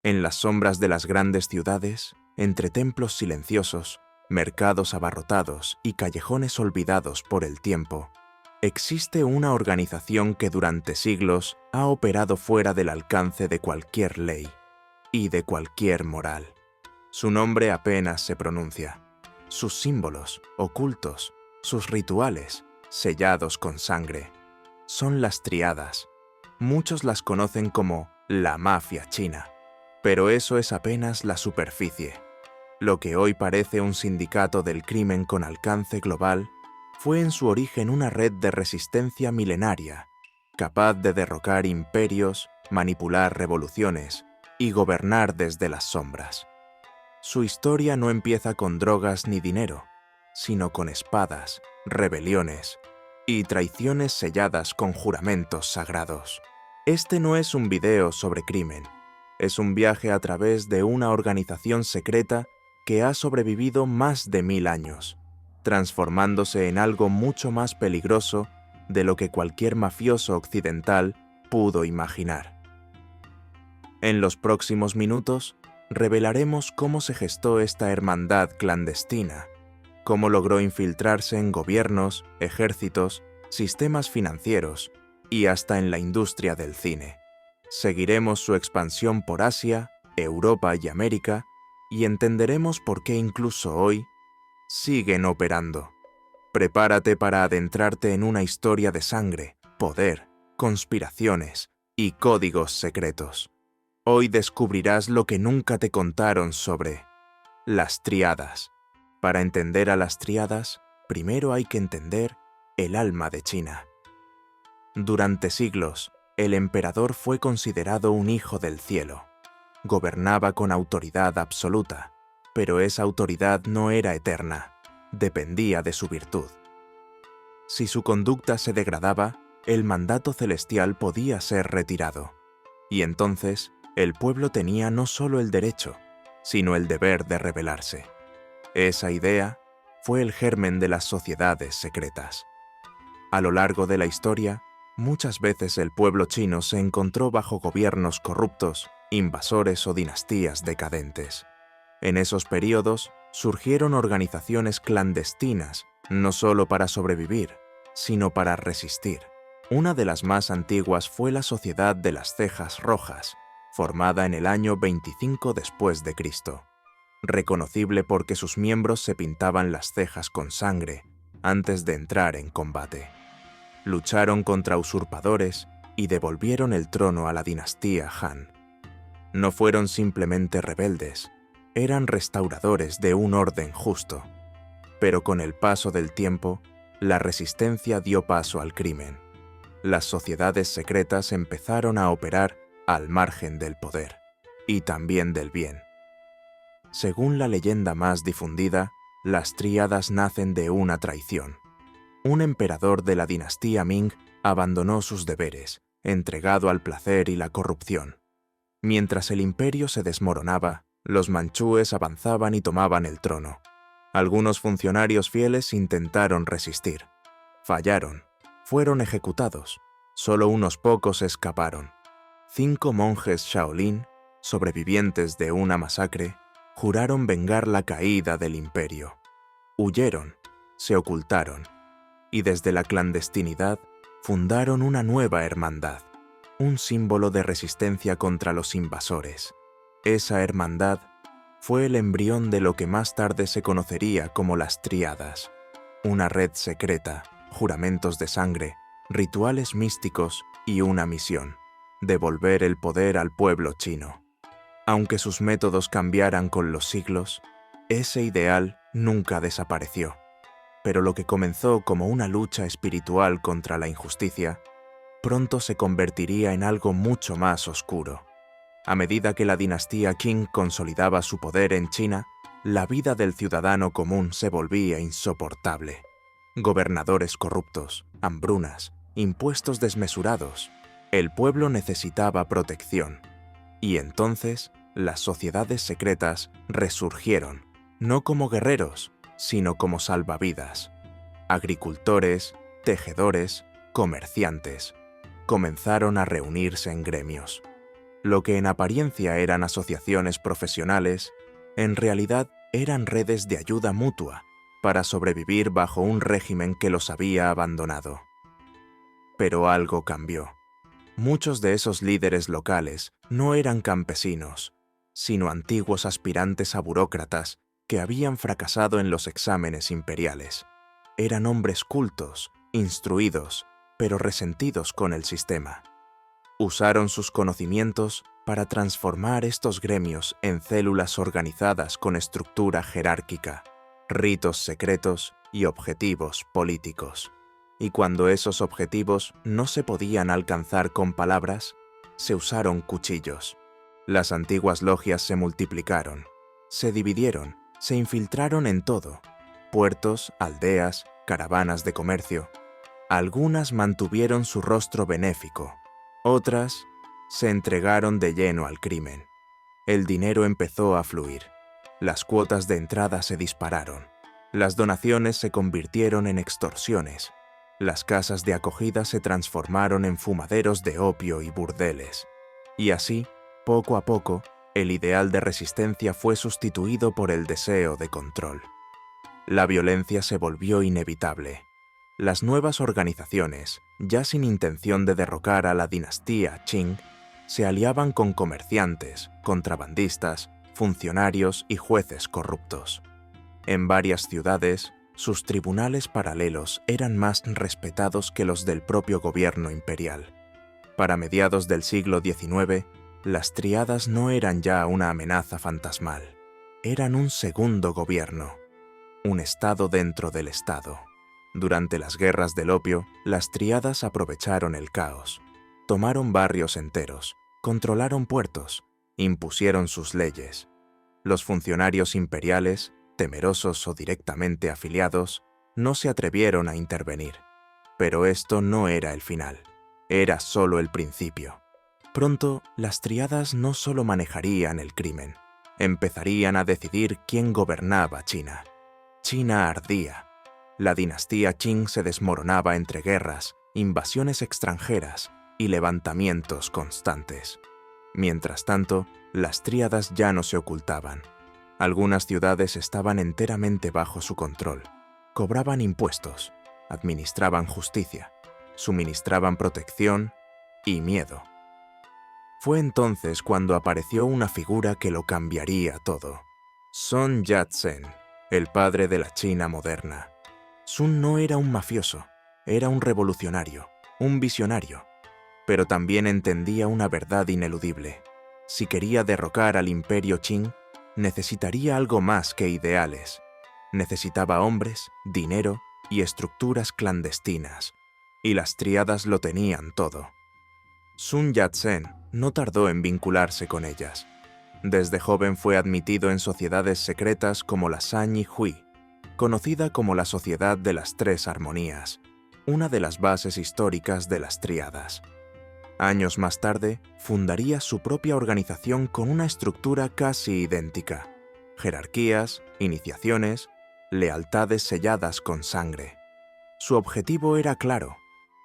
En las sombras de las grandes ciudades, entre templos silenciosos, mercados abarrotados y callejones olvidados por el tiempo, existe una organización que durante siglos ha operado fuera del alcance de cualquier ley y de cualquier moral. Su nombre apenas se pronuncia. Sus símbolos, ocultos, sus rituales, sellados con sangre, son las tríadas. Muchos las conocen como la mafia china, pero eso es apenas la superficie. Lo que hoy parece un sindicato del crimen con alcance global fue en su origen una red de resistencia milenaria, capaz de derrocar imperios, manipular revoluciones y gobernar desde las sombras. Su historia no empieza con drogas ni dinero, sino con espadas, rebeliones y traiciones selladas con juramentos sagrados. Este no es un video sobre crimen, es un viaje a través de una organización secreta que ha sobrevivido más de 1000 años, transformándose en algo mucho más peligroso de lo que cualquier mafioso occidental pudo imaginar. En los próximos minutos, revelaremos cómo se gestó esta hermandad clandestina, cómo logró infiltrarse en gobiernos, ejércitos, sistemas financieros y hasta en la industria del cine. Seguiremos su expansión por Asia, Europa y América y entenderemos por qué incluso hoy siguen operando. Prepárate para adentrarte en una historia de sangre, poder, conspiraciones y códigos secretos. Hoy descubrirás lo que nunca te contaron sobre las tríadas. Para entender a las tríadas, primero hay que entender el alma de China. Durante siglos, el emperador fue considerado un hijo del cielo. Gobernaba con autoridad absoluta, pero esa autoridad no era eterna, dependía de su virtud. Si su conducta se degradaba, el mandato celestial podía ser retirado, y entonces el pueblo tenía no solo el derecho, sino el deber de rebelarse. Esa idea fue el germen de las sociedades secretas. A lo largo de la historia, muchas veces el pueblo chino se encontró bajo gobiernos corruptos, invasores o dinastías decadentes. En esos períodos surgieron organizaciones clandestinas, no solo para sobrevivir, sino para resistir. Una de las más antiguas fue la Sociedad de las Cejas Rojas, formada en el año 25 después de Cristo, reconocible porque sus miembros se pintaban las cejas con sangre antes de entrar en combate. Lucharon contra usurpadores y devolvieron el trono a la dinastía Han. No fueron simplemente rebeldes, eran restauradores de un orden justo. Pero con el paso del tiempo, la resistencia dio paso al crimen. Las sociedades secretas empezaron a operar al margen del poder, y también del bien. Según la leyenda más difundida, las tríadas nacen de una traición. Un emperador de la dinastía Ming abandonó sus deberes, entregado al placer y la corrupción. Mientras el imperio se desmoronaba, los manchúes avanzaban y tomaban el trono. Algunos funcionarios fieles intentaron resistir. Fallaron, fueron ejecutados. Solo unos pocos escaparon. 5 monjes Shaolin, sobrevivientes de una masacre, juraron vengar la caída del imperio. Huyeron, se ocultaron, y desde la clandestinidad fundaron una nueva hermandad, un símbolo de resistencia contra los invasores. Esa hermandad fue el embrión de lo que más tarde se conocería como las tríadas, una red secreta, juramentos de sangre, rituales místicos y una misión: devolver el poder al pueblo chino. Aunque sus métodos cambiaran con los siglos, ese ideal nunca desapareció. Pero lo que comenzó como una lucha espiritual contra la injusticia, pronto se convertiría en algo mucho más oscuro. A medida que la dinastía Qing consolidaba su poder en China, la vida del ciudadano común se volvía insoportable. Gobernadores corruptos, hambrunas, impuestos desmesurados. El pueblo necesitaba protección. Y entonces, las sociedades secretas resurgieron, no como guerreros, sino como salvavidas. Agricultores, tejedores, comerciantes, comenzaron a reunirse en gremios. Lo que en apariencia eran asociaciones profesionales, en realidad eran redes de ayuda mutua para sobrevivir bajo un régimen que los había abandonado. Pero algo cambió. Muchos de esos líderes locales no eran campesinos, sino antiguos aspirantes a burócratas que habían fracasado en los exámenes imperiales. Eran hombres cultos, instruidos, pero resentidos con el sistema. Usaron sus conocimientos para transformar estos gremios en células organizadas con estructura jerárquica, ritos secretos y objetivos políticos. Y cuando esos objetivos no se podían alcanzar con palabras, se usaron cuchillos. Las antiguas logias se multiplicaron, se dividieron, se infiltraron en todo: puertos, aldeas, caravanas de comercio. Algunas mantuvieron su rostro benéfico, otras se entregaron de lleno al crimen. El dinero empezó a fluir. Las cuotas de entrada se dispararon. Las donaciones se convirtieron en extorsiones. Las casas de acogida se transformaron en fumaderos de opio y burdeles. Y así, poco a poco, el ideal de resistencia fue sustituido por el deseo de control. La violencia se volvió inevitable. Las nuevas organizaciones, ya sin intención de derrocar a la dinastía Qing, se aliaban con comerciantes, contrabandistas, funcionarios y jueces corruptos. En varias ciudades, sus tribunales paralelos eran más respetados que los del propio gobierno imperial. Para mediados del siglo XIX, las tríadas no eran ya una amenaza fantasmal. Eran un segundo gobierno, un estado dentro del estado. Durante las guerras del opio, las tríadas aprovecharon el caos. Tomaron barrios enteros, controlaron puertos, impusieron sus leyes. Los funcionarios imperiales, temerosos o directamente afiliados, no se atrevieron a intervenir. Pero esto no era el final, era solo el principio. Pronto, las tríadas no solo manejarían el crimen, empezarían a decidir quién gobernaba China. China ardía. La dinastía Qing se desmoronaba entre guerras, invasiones extranjeras y levantamientos constantes. Mientras tanto, las tríadas ya no se ocultaban. Algunas ciudades estaban enteramente bajo su control. Cobraban impuestos, administraban justicia, suministraban protección y miedo. Fue entonces cuando apareció una figura que lo cambiaría todo: Sun Yat-sen, el padre de la China moderna. Sun no era un mafioso, era un revolucionario, un visionario, pero también entendía una verdad ineludible. Si quería derrocar al imperio Qing, necesitaría algo más que ideales. Necesitaba hombres, dinero y estructuras clandestinas, y las tríadas lo tenían todo. Sun Yat-sen no tardó en vincularse con ellas. Desde joven fue admitido en sociedades secretas como la Sanyi Hui, conocida como la Sociedad de las Tres Armonías, una de las bases históricas de las tríadas. Años más tarde, fundaría su propia organización con una estructura casi idéntica: jerarquías, iniciaciones, lealtades selladas con sangre. Su objetivo era claro: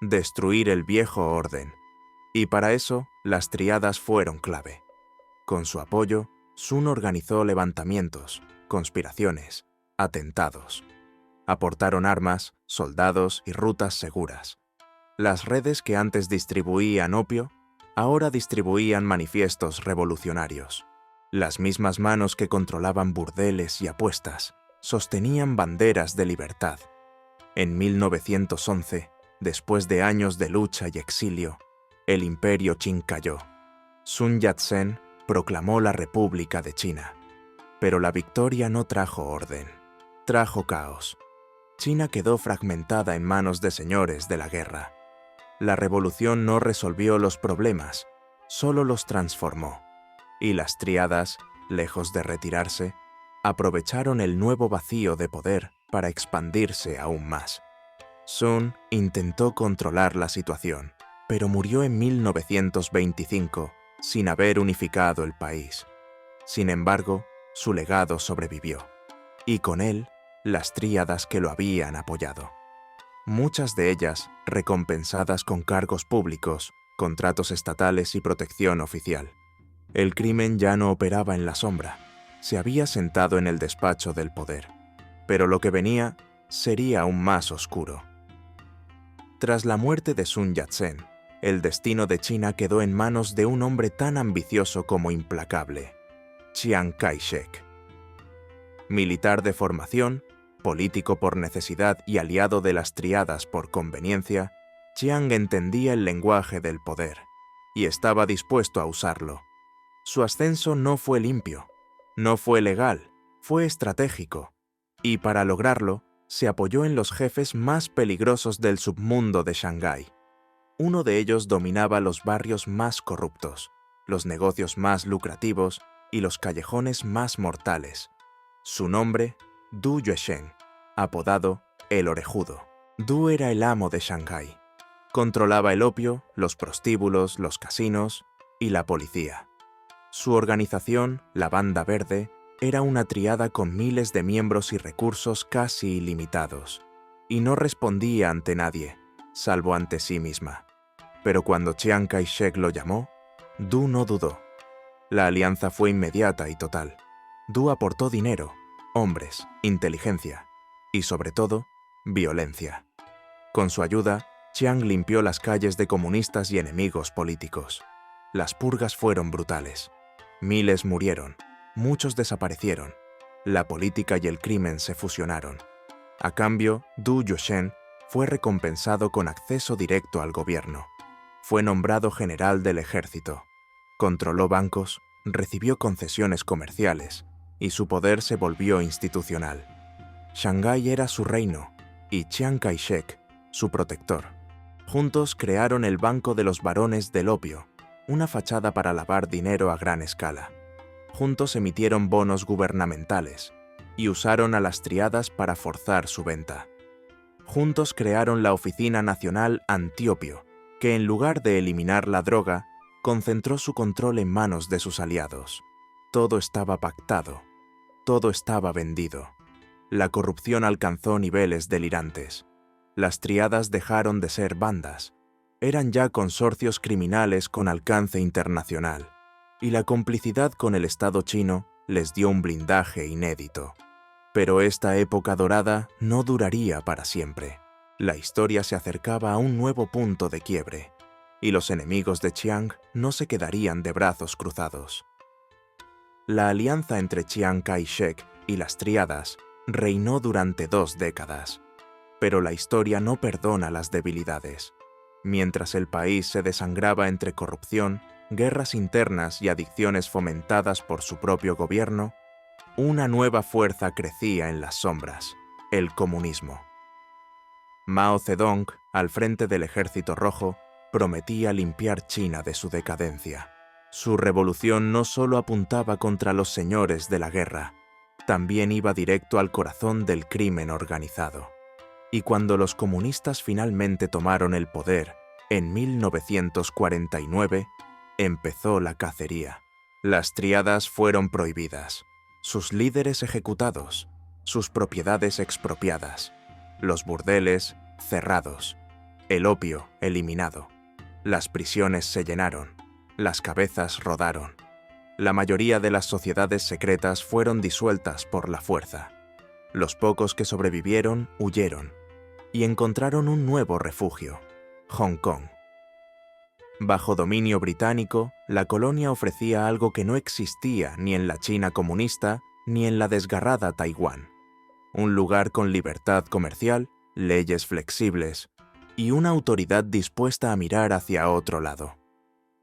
destruir el viejo orden, y para eso las tríadas fueron clave. Con su apoyo, Sun organizó levantamientos, conspiraciones, atentados. Aportaron armas, soldados y rutas seguras. Las redes que antes distribuían opio, ahora distribuían manifiestos revolucionarios. Las mismas manos que controlaban burdeles y apuestas sostenían banderas de libertad. En 1911, después de años de lucha y exilio, el imperio Qing cayó. Sun Yat-sen proclamó la República de China. Pero la victoria no trajo orden, trajo caos. China quedó fragmentada en manos de señores de la guerra. La revolución no resolvió los problemas, solo los transformó. Y las tríadas, lejos de retirarse, aprovecharon el nuevo vacío de poder para expandirse aún más. Sun intentó controlar la situación, pero murió en 1925 sin haber unificado el país. Sin embargo, su legado sobrevivió, y con él, las tríadas que lo habían apoyado. Muchas de ellas recompensadas con cargos públicos, contratos estatales y protección oficial. El crimen ya no operaba en la sombra, se había sentado en el despacho del poder. Pero lo que venía sería aún más oscuro. Tras la muerte de Sun Yat-sen, el destino de China quedó en manos de un hombre tan ambicioso como implacable, Chiang Kai-shek. Militar de formación, político por necesidad y aliado de las triadas por conveniencia, Chiang entendía el lenguaje del poder y estaba dispuesto a usarlo. Su ascenso no fue limpio, no fue legal, fue estratégico, y para lograrlo se apoyó en los jefes más peligrosos del submundo de Shanghái. Uno de ellos dominaba los barrios más corruptos, los negocios más lucrativos y los callejones más mortales. Su nombre, Du Yuesheng, apodado El Orejudo. Du era el amo de Shanghái. Controlaba el opio, los prostíbulos, los casinos y la policía. Su organización, la Banda Verde, era una triada con miles de miembros y recursos casi ilimitados, y no respondía ante nadie, salvo ante sí misma. Pero cuando Chiang Kai-shek lo llamó, Du no dudó. La alianza fue inmediata y total. Du aportó dinero, hombres, inteligencia y, sobre todo, violencia. Con su ayuda, Chiang limpió las calles de comunistas y enemigos políticos. Las purgas fueron brutales. Miles murieron, muchos desaparecieron. La política y el crimen se fusionaron. A cambio, Du Yuesheng fue recompensado con acceso directo al gobierno. Fue nombrado general del ejército. Controló bancos, recibió concesiones comerciales y su poder se volvió institucional. Shanghái era su reino y Chiang Kai-shek su protector. Juntos crearon el Banco de los Barones del Opio, una fachada para lavar dinero a gran escala. Juntos emitieron bonos gubernamentales y usaron a las triadas para forzar su venta. Juntos crearon la Oficina Nacional Antiopio, que en lugar de eliminar la droga, concentró su control en manos de sus aliados. Todo estaba pactado, todo estaba vendido. La corrupción alcanzó niveles delirantes. Las triadas dejaron de ser bandas, eran ya consorcios criminales con alcance internacional, y la complicidad con el Estado chino les dio un blindaje inédito. Pero esta época dorada no duraría para siempre. La historia se acercaba a un nuevo punto de quiebre, y los enemigos de Chiang no se quedarían de brazos cruzados. La alianza entre Chiang Kai-shek y las triadas reinó durante 2 décadas, pero la historia no perdona las debilidades. Mientras el país se desangraba entre corrupción, guerras internas y adicciones fomentadas por su propio gobierno, una nueva fuerza crecía en las sombras: el comunismo. Mao Zedong, al frente del Ejército Rojo, prometía limpiar China de su decadencia. Su revolución no solo apuntaba contra los señores de la guerra, también iba directo al corazón del crimen organizado. Y cuando los comunistas finalmente tomaron el poder, en 1949, empezó la cacería. Las triadas fueron prohibidas, sus líderes ejecutados, sus propiedades expropiadas, los burdeles cerrados, el opio eliminado. Las prisiones se llenaron, las cabezas rodaron. La mayoría de las sociedades secretas fueron disueltas por la fuerza. Los pocos que sobrevivieron huyeron y encontraron un nuevo refugio: Hong Kong. Bajo dominio británico, la colonia ofrecía algo que no existía ni en la China comunista ni en la desgarrada Taiwán: un lugar con libertad comercial, leyes flexibles y una autoridad dispuesta a mirar hacia otro lado.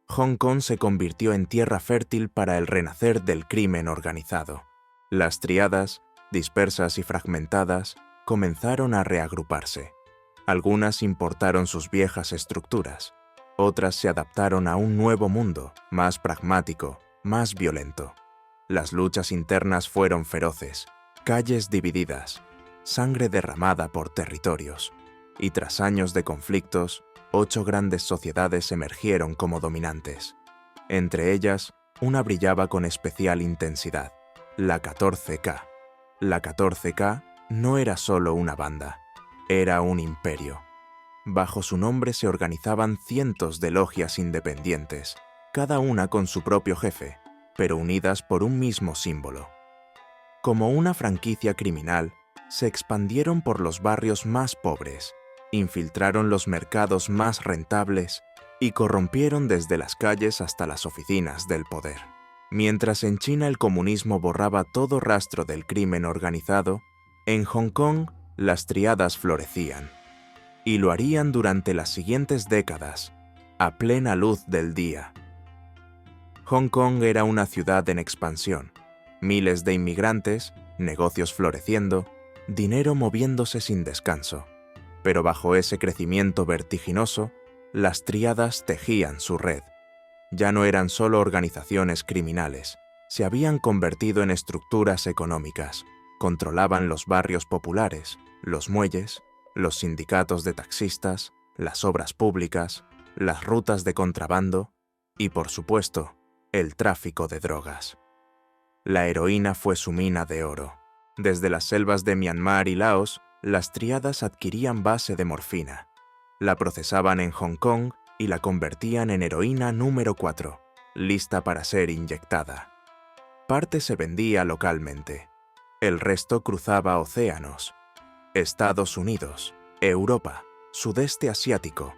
Hong Kong se convirtió en tierra fértil para el renacer del crimen organizado. Las triadas, dispersas y fragmentadas, comenzaron a reagruparse. Algunas importaron sus viejas estructuras, otras se adaptaron a un nuevo mundo, más pragmático, más violento. Las luchas internas fueron feroces, calles divididas, sangre derramada por territorios, y tras años de conflictos, 8 grandes sociedades emergieron como dominantes. Entre ellas, una brillaba con especial intensidad: la 14K. La 14K no era solo una banda, era un imperio. Bajo su nombre se organizaban cientos de logias independientes, cada una con su propio jefe, pero unidas por un mismo símbolo. Como una franquicia criminal, se expandieron por los barrios más pobres, infiltraron los mercados más rentables y corrompieron desde las calles hasta las oficinas del poder. Mientras en China el comunismo borraba todo rastro del crimen organizado, en Hong Kong las tríadas florecían. Y lo harían durante las siguientes décadas, a plena luz del día. Hong Kong era una ciudad en expansión, miles de inmigrantes, negocios floreciendo, dinero moviéndose sin descanso. Pero bajo ese crecimiento vertiginoso, las tríadas tejían su red. Ya no eran solo organizaciones criminales, se habían convertido en estructuras económicas. Controlaban los barrios populares, los muelles, los sindicatos de taxistas, las obras públicas, las rutas de contrabando y, por supuesto, el tráfico de drogas. La heroína fue su mina de oro. Desde las selvas de Myanmar y Laos, las tríadas adquirían base de morfina. La procesaban en Hong Kong y la convertían en heroína número 4, lista para ser inyectada. Parte se vendía localmente. El resto cruzaba océanos. Estados Unidos, Europa, Sudeste Asiático.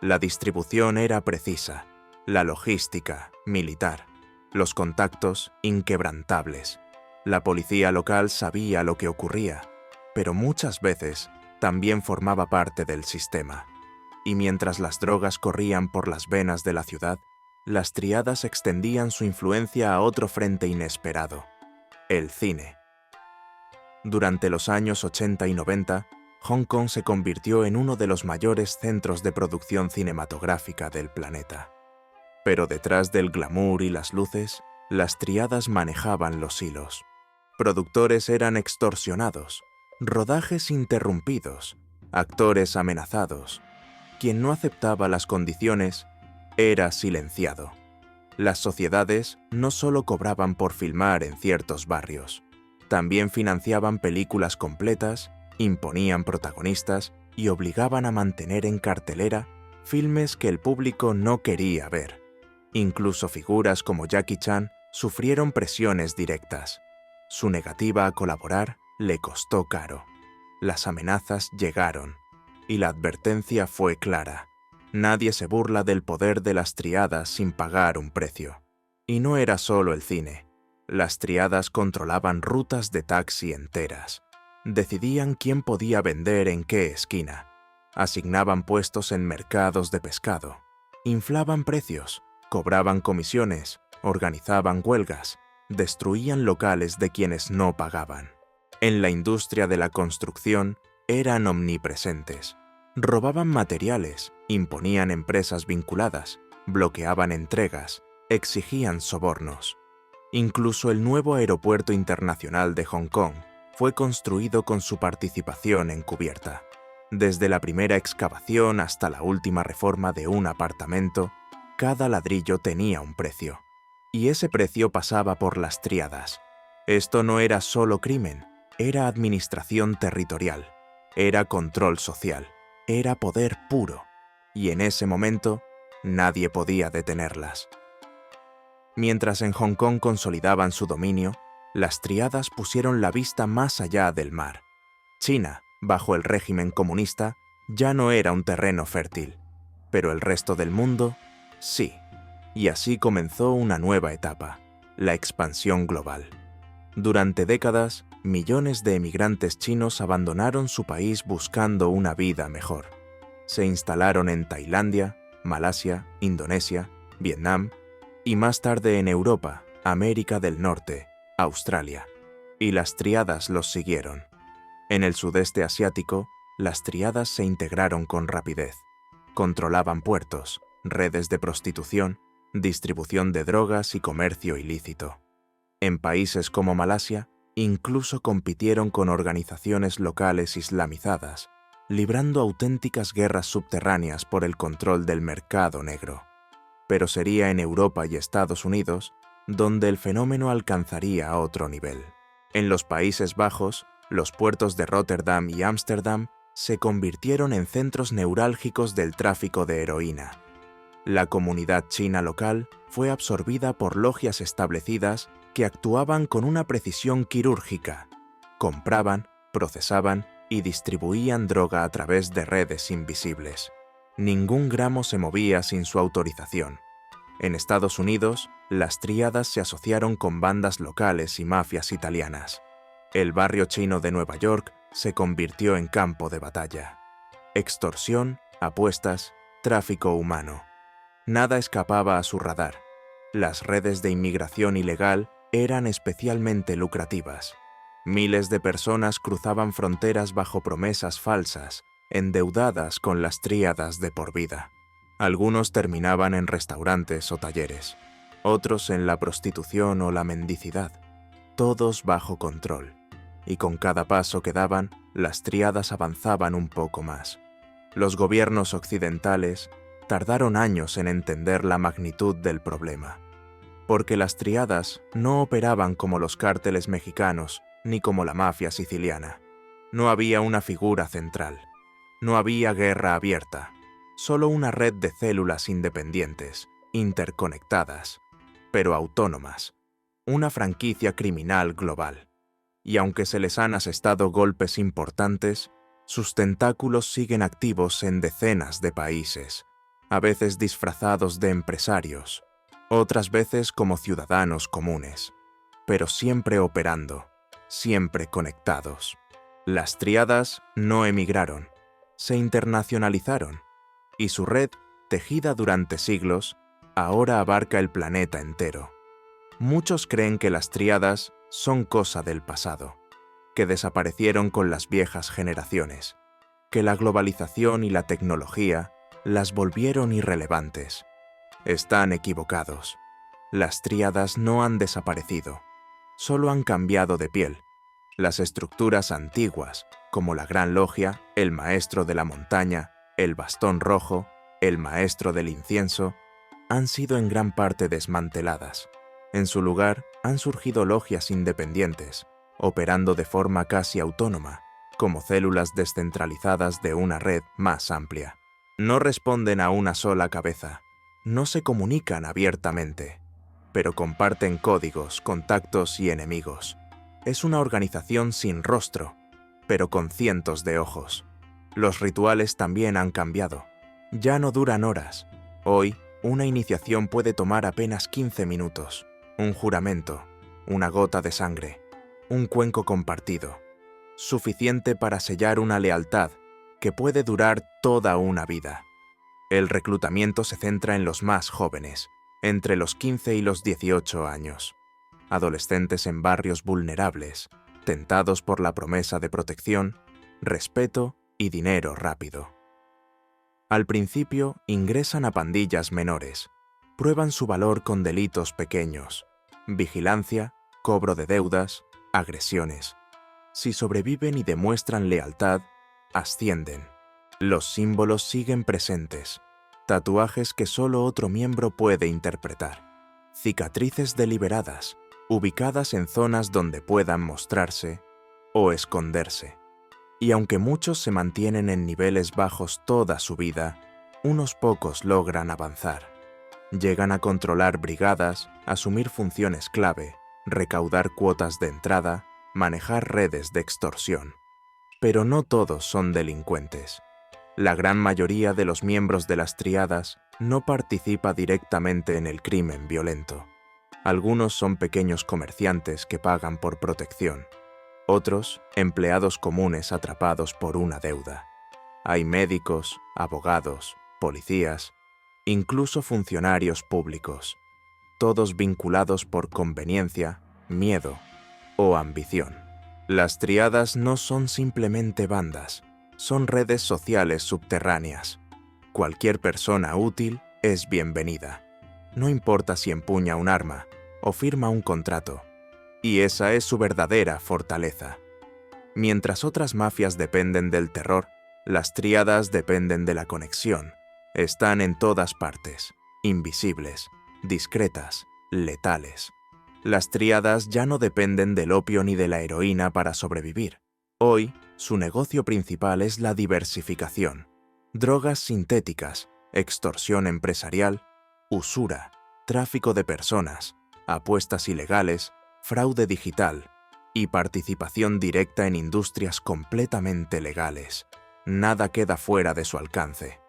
La distribución era precisa, la logística, militar, los contactos, inquebrantables. La policía local sabía lo que ocurría, pero muchas veces también formaba parte del sistema. Y mientras las drogas corrían por las venas de la ciudad, las tríadas extendían su influencia a otro frente inesperado, el cine. Durante los años 80 y 90, Hong Kong se convirtió en uno de los mayores centros de producción cinematográfica del planeta. Pero detrás del glamour y las luces, las tríadas manejaban los hilos. Productores eran extorsionados, rodajes interrumpidos, actores amenazados. Quien no aceptaba las condiciones era silenciado. Las sociedades no solo cobraban por filmar en ciertos barrios, también financiaban películas completas, imponían protagonistas y obligaban a mantener en cartelera filmes que el público no quería ver. Incluso figuras como Jackie Chan sufrieron presiones directas. Su negativa a colaborar le costó caro. Las amenazas llegaron, y la advertencia fue clara. Nadie se burla del poder de las tríadas sin pagar un precio. Y no era solo el cine. Las tríadas controlaban rutas de taxi enteras. Decidían quién podía vender en qué esquina. Asignaban puestos en mercados de pescado. Inflaban precios, cobraban comisiones, organizaban huelgas, destruían locales de quienes no pagaban. En la industria de la construcción eran omnipresentes. Robaban materiales, imponían empresas vinculadas, bloqueaban entregas, exigían sobornos. Incluso el nuevo aeropuerto internacional de Hong Kong fue construido con su participación encubierta. Desde la primera excavación hasta la última reforma de un apartamento, cada ladrillo tenía un precio. Y ese precio pasaba por las tríadas. Esto no era solo crimen, era administración territorial, era control social, era poder puro. Y en ese momento, nadie podía detenerlas. Mientras en Hong Kong consolidaban su dominio, las tríadas pusieron la vista más allá del mar. China, bajo el régimen comunista, ya no era un terreno fértil, pero el resto del mundo, sí. Y así comenzó una nueva etapa, la expansión global. Durante décadas, millones de emigrantes chinos abandonaron su país buscando una vida mejor. Se instalaron en Tailandia, Malasia, Indonesia, Vietnam y más tarde en Europa, América del Norte, Australia. Y las tríadas los siguieron. En el sudeste asiático, las tríadas se integraron con rapidez. Controlaban puertos, redes de prostitución, distribución de drogas y comercio ilícito. En países como Malasia, incluso compitieron con organizaciones locales islamizadas, librando auténticas guerras subterráneas por el control del mercado negro. Pero sería en Europa y Estados Unidos donde el fenómeno alcanzaría otro nivel. En los Países Bajos, los puertos de Róterdam y Ámsterdam se convirtieron en centros neurálgicos del tráfico de heroína. La comunidad china local fue absorbida por logias establecidas que actuaban con una precisión quirúrgica. Compraban, procesaban y distribuían droga a través de redes invisibles. Ningún gramo se movía sin su autorización. En Estados Unidos, las tríadas se asociaron con bandas locales y mafias italianas. El barrio chino de Nueva York se convirtió en campo de batalla. Extorsión, apuestas, tráfico humano. Nada escapaba a su radar. Las redes de inmigración ilegal eran especialmente lucrativas. Miles de personas cruzaban fronteras bajo promesas falsas, endeudadas con las tríadas de por vida. Algunos terminaban en restaurantes o talleres, otros en la prostitución o la mendicidad, todos bajo control. Y con cada paso que daban, las tríadas avanzaban un poco más. Los gobiernos occidentales tardaron años en entender la magnitud del problema, porque las tríadas no operaban como los cárteles mexicanos ni como la mafia siciliana. No había una figura central, no había guerra abierta, solo una red de células independientes, interconectadas, pero autónomas, una franquicia criminal global. Y aunque se les han asestado golpes importantes, sus tentáculos siguen activos en decenas de países, a veces disfrazados de empresarios, otras veces como ciudadanos comunes, pero siempre operando, siempre conectados. Las tríadas no emigraron, se internacionalizaron, y su red, tejida durante siglos, ahora abarca el planeta entero. Muchos creen que las tríadas son cosa del pasado, que desaparecieron con las viejas generaciones, que la globalización y la tecnología las volvieron irrelevantes. Están equivocados. Las tríadas no han desaparecido, solo han cambiado de piel. Las estructuras antiguas, como la Gran Logia, el Maestro de la Montaña, el Bastón Rojo, el Maestro del Incienso, han sido en gran parte desmanteladas. En su lugar han surgido logias independientes, operando de forma casi autónoma, como células descentralizadas de una red más amplia. No responden a una sola cabeza, no se comunican abiertamente, pero comparten códigos, contactos y enemigos. Es una organización sin rostro, pero con cientos de ojos. Los rituales también han cambiado. Ya no duran horas. Hoy, una iniciación puede tomar apenas 15 minutos. Un juramento, una gota de sangre, un cuenco compartido. Suficiente para sellar una lealtad que puede durar toda una vida. El reclutamiento se centra en los más jóvenes, entre los 15 y los 18 años. Adolescentes en barrios vulnerables, tentados por la promesa de protección, respeto y dinero rápido. Al principio ingresan a pandillas menores, prueban su valor con delitos pequeños, vigilancia, cobro de deudas, agresiones. Si sobreviven y demuestran lealtad, ascienden. Los símbolos siguen presentes, tatuajes que solo otro miembro puede interpretar, cicatrices deliberadas, ubicadas en zonas donde puedan mostrarse o esconderse. Y aunque muchos se mantienen en niveles bajos toda su vida, unos pocos logran avanzar. Llegan a controlar brigadas, asumir funciones clave, recaudar cuotas de entrada, manejar redes de extorsión. Pero no todos son delincuentes. La gran mayoría de los miembros de las tríadas no participa directamente en el crimen violento. Algunos son pequeños comerciantes que pagan por protección. Otros, empleados comunes atrapados por una deuda. Hay médicos, abogados, policías, incluso funcionarios públicos, todos vinculados por conveniencia, miedo o ambición. Las tríadas no son simplemente bandas, son redes sociales subterráneas. Cualquier persona útil es bienvenida, no importa si empuña un arma o firma un contrato. Y esa es su verdadera fortaleza. Mientras otras mafias dependen del terror, las tríadas dependen de la conexión. Están en todas partes, invisibles, discretas, letales. Las tríadas ya no dependen del opio ni de la heroína para sobrevivir. Hoy, su negocio principal es la diversificación. Drogas sintéticas, extorsión empresarial, usura, tráfico de personas, apuestas ilegales, fraude digital y participación directa en industrias completamente legales. Nada queda fuera de su alcance.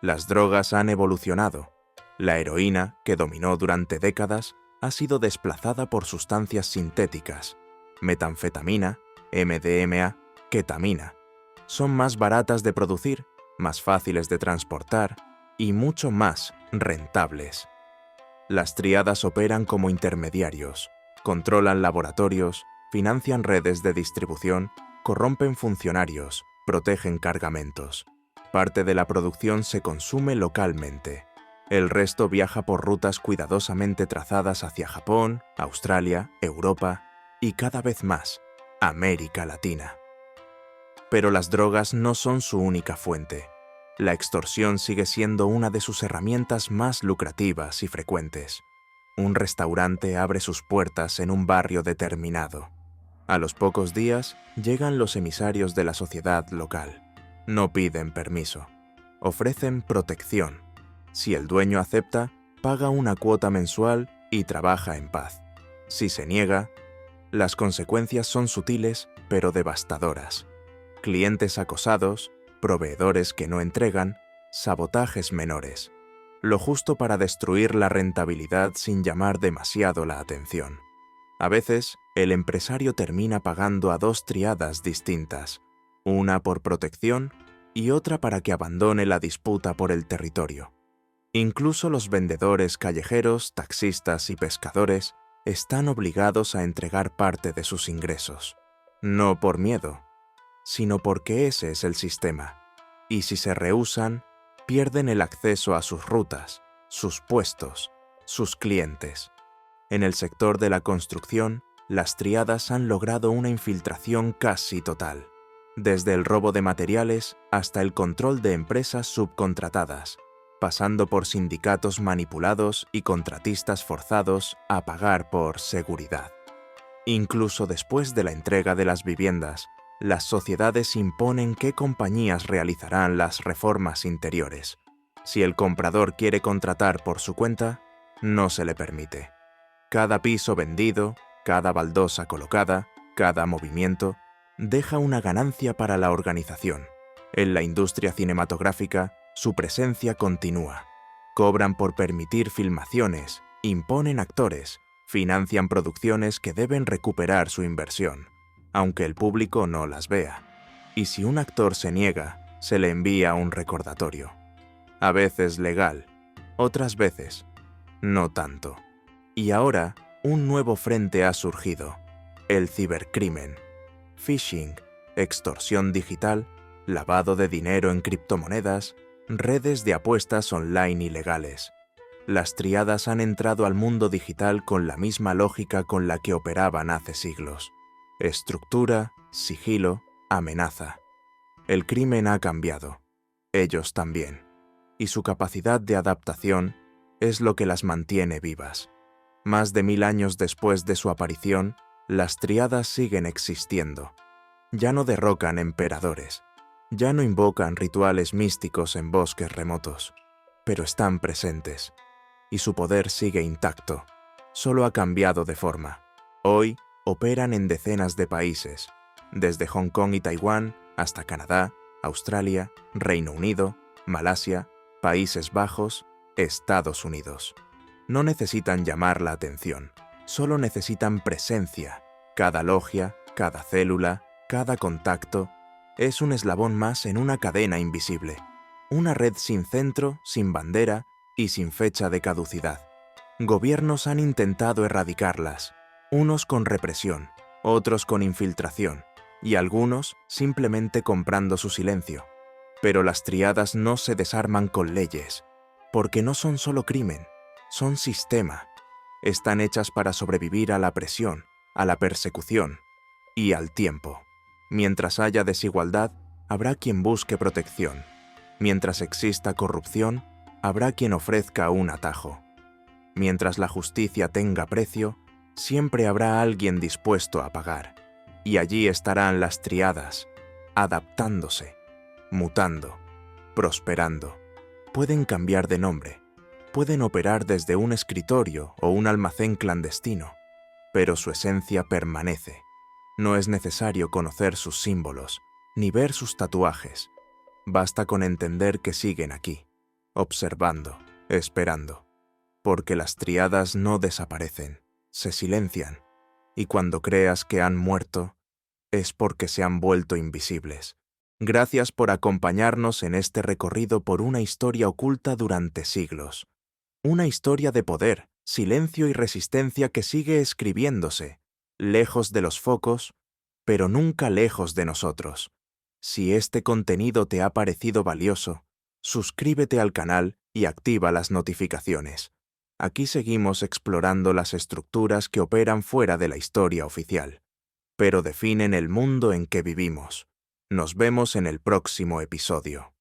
Las drogas han evolucionado. La heroína, que dominó durante décadas, ha sido desplazada por sustancias sintéticas, metanfetamina, MDMA, ketamina. Son más baratas de producir, más fáciles de transportar y mucho más rentables. Las tríadas operan como intermediarios, controlan laboratorios, financian redes de distribución, corrompen funcionarios, protegen cargamentos. Parte de la producción se consume localmente. El resto viaja por rutas cuidadosamente trazadas hacia Japón, Australia, Europa y cada vez más, América Latina. Pero las drogas no son su única fuente. La extorsión sigue siendo una de sus herramientas más lucrativas y frecuentes. Un restaurante abre sus puertas en un barrio determinado. A los pocos días llegan los emisarios de la sociedad local. No piden permiso. Ofrecen protección. Si el dueño acepta, paga una cuota mensual y trabaja en paz. Si se niega, las consecuencias son sutiles pero devastadoras. Clientes acosados, proveedores que no entregan, sabotajes menores. Lo justo para destruir la rentabilidad sin llamar demasiado la atención. A veces, el empresario termina pagando a dos tríadas distintas, una por protección y otra para que abandone la disputa por el territorio. Incluso los vendedores callejeros, taxistas y pescadores están obligados a entregar parte de sus ingresos. No por miedo, sino porque ese es el sistema. Y si se rehúsan, pierden el acceso a sus rutas, sus puestos, sus clientes. En el sector de la construcción, las tríadas han logrado una infiltración casi total, desde el robo de materiales hasta el control de empresas subcontratadas, pasando por sindicatos manipulados y contratistas forzados a pagar por seguridad. Incluso después de la entrega de las viviendas, las sociedades imponen qué compañías realizarán las reformas interiores. Si el comprador quiere contratar por su cuenta, no se le permite. Cada piso vendido, cada baldosa colocada, cada movimiento, deja una ganancia para la organización. En la industria cinematográfica, su presencia continúa. Cobran por permitir filmaciones, imponen actores, financian producciones que deben recuperar su inversión, aunque el público no las vea. Y si un actor se niega, se le envía un recordatorio. A veces legal, otras veces no tanto. Y ahora, un nuevo frente ha surgido: el cibercrimen. Phishing, extorsión digital, lavado de dinero en criptomonedas, redes de apuestas online ilegales. Las tríadas han entrado al mundo digital con la misma lógica con la que operaban hace siglos. Estructura, sigilo, amenaza. El crimen ha cambiado. Ellos también. Y su capacidad de adaptación es lo que las mantiene vivas. Más de 1000 años después de su aparición, las tríadas siguen existiendo. Ya no derrocan emperadores. Ya no invocan rituales místicos en bosques remotos. Pero están presentes. Y su poder sigue intacto. Solo ha cambiado de forma. Hoy operan en decenas de países, desde Hong Kong y Taiwán hasta Canadá, Australia, Reino Unido, Malasia, Países Bajos, Estados Unidos. No necesitan llamar la atención, solo necesitan presencia. Cada logia, cada célula, cada contacto es un eslabón más en una cadena invisible, una red sin centro, sin bandera y sin fecha de caducidad. Gobiernos han intentado erradicarlas, unos con represión, otros con infiltración, y algunos simplemente comprando su silencio. Pero las tríadas no se desarman con leyes, porque no son solo crimen, son sistema. Están hechas para sobrevivir a la presión, a la persecución y al tiempo. Mientras haya desigualdad, habrá quien busque protección. Mientras exista corrupción, habrá quien ofrezca un atajo. Mientras la justicia tenga precio, siempre habrá alguien dispuesto a pagar. Y allí estarán las tríadas, adaptándose, mutando, prosperando. Pueden cambiar de nombre, pueden operar desde un escritorio o un almacén clandestino, pero su esencia permanece. No es necesario conocer sus símbolos, ni ver sus tatuajes. Basta con entender que siguen aquí, observando, esperando. Porque las tríadas no desaparecen, se silencian, y cuando creas que han muerto, es porque se han vuelto invisibles. Gracias por acompañarnos en este recorrido por una historia oculta durante siglos. Una historia de poder, silencio y resistencia que sigue escribiéndose, lejos de los focos, pero nunca lejos de nosotros. Si este contenido te ha parecido valioso, suscríbete al canal y activa las notificaciones. Aquí seguimos explorando las estructuras que operan fuera de la historia oficial, pero definen el mundo en que vivimos. Nos vemos en el próximo episodio.